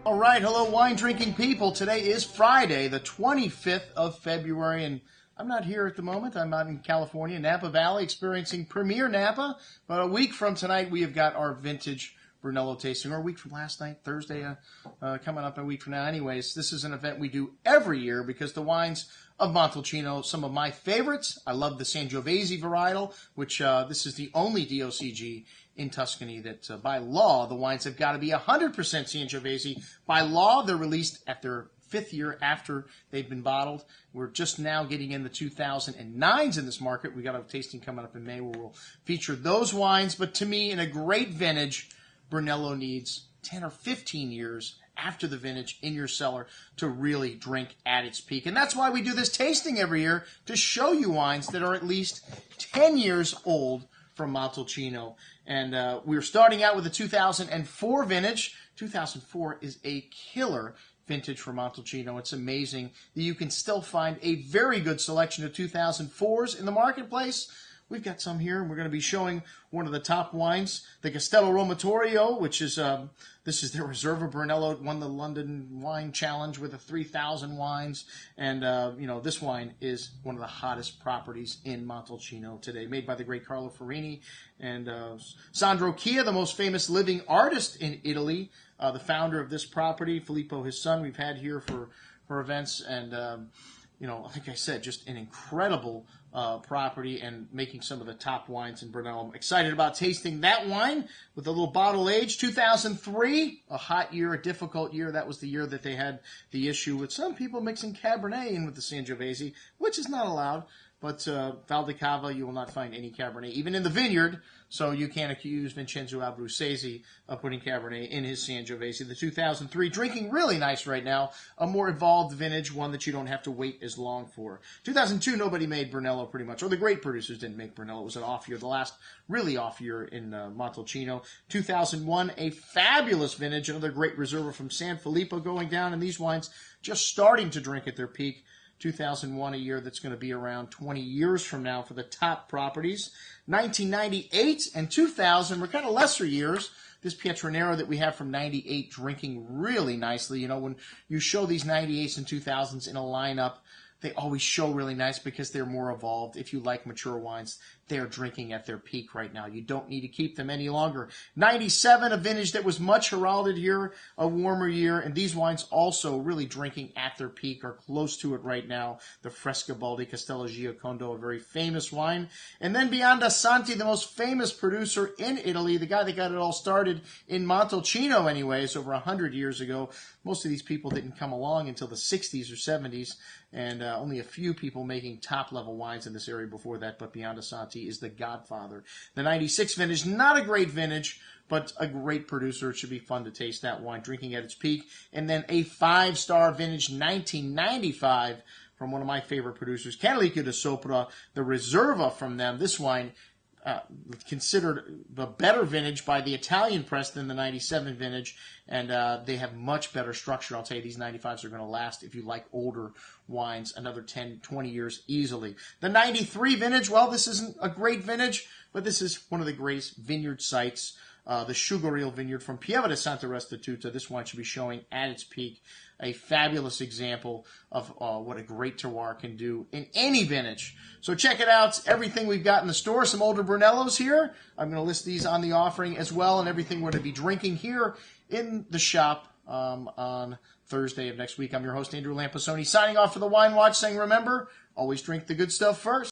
All right, hello, wine drinking people. Today is Friday, the 25th of February, and I'm not here at the moment. I'm out in California, Napa Valley, experiencing Premier Napa. But a week from tonight, we have got our vintage Brunello tasting, or a week from last night, Thursday, coming up a week from now. Anyways, this is an event we do every year because the wines of Montalcino, some of my favorites. I love the Sangiovese varietal, which this is the only DOCG in Tuscany that by law the wines have got to be 100% Sangiovese. By law, they're released at their 5th year after they've been bottled. We're just now getting in the 2009s in this market. We got a tasting coming up in May where we'll feature those wines. But to me, in a great vintage, Brunello needs 10 or 15 years after the vintage in your cellar to really drink at its peak. And that's why we do this tasting every year, to show you wines that are at least 10 years old from Montalcino. And we're starting out with the 2004 vintage. 2004 is a killer vintage for Montalcino. It's amazing that you can still find a very good selection of 2004s in the marketplace. We've got some here, and we're going to be showing one of the top wines, the Castello Romatorio, which is, this is their Reserva Brunello. It won the London Wine Challenge with the 3,000 wines. And, you know, this wine is one of the hottest properties in Montalcino today, made by the great Carlo Farini and Sandro Chia, the most famous living artist in Italy, the founder of this property, Filippo, his son, we've had here for events. And, you know, like I said, just an incredible property and making some of the top wines in Brunello. I'm excited about tasting that wine with a little bottle age. 2003, a hot year, a difficult year. That was the year that they had the issue with some people mixing Cabernet in with the Sangiovese, which is not allowed. But Valdicava, you will not find any Cabernet, even in the vineyard. So you can't accuse Vincenzo Abruzzese of putting Cabernet in his Sangiovese. The 2003, drinking really nice right now. A more evolved vintage, one that you don't have to wait as long for. 2002, nobody made Brunello pretty much. Or the great producers didn't make Brunello. It was an off year, the last really off year in Montalcino. 2001, a fabulous vintage. Another great Reserva from San Filippo going down. And these wines just starting to drink at their peak. 2001, a year that's going to be around 20 years from now for the top properties. 1998 and 2000 were kind of lesser years. This Pietranero that we have from 98 drinking really nicely. You know, when you show these 98s and 2000s in a lineup, they always show really nice because they're more evolved. If you like mature wines, they're drinking at their peak right now. You don't need to keep them any longer. 97, a vintage that was much heralded here, a warmer year, and these wines also really drinking at their peak, are close to it right now. The Frescobaldi Castello Giocondo, a very famous wine. And then Santi, the most famous producer in Italy, the guy that got it all started in Montalcino anyways, over 100 years ago. Most of these people didn't come along until the 60s or 70s, and only a few people making top-level wines in this area before that, but Santi is the godfather. The 96 vintage, not a great vintage, but a great producer. It should be fun to taste that wine, drinking at its peak. And then a 5-star vintage, 1995, from one of my favorite producers, Canalicchio Di Sopra, the Reserva from them. This wine considered the better vintage by the Italian press than the 97 vintage, and they have much better structure. I'll tell you, these 95s are going to last, if you like older wines, another 10, 20 years easily. The 93 vintage, well, this isn't a great vintage, but this is one of the greatest vineyard sites. The Sugaril vineyard from Pieve Di Santa Restituta. This wine should be showing at its peak. A fabulous example of what a great terroir can do in any vintage. So check it out. Everything we've got in the store. Some older Brunellos here. I'm going to list these on the offering as well, and everything we're going to be drinking here in the shop on Thursday of next week. I'm your host, Andrew Lamposoni, signing off for the Wine Watch, saying, remember, always drink the good stuff first.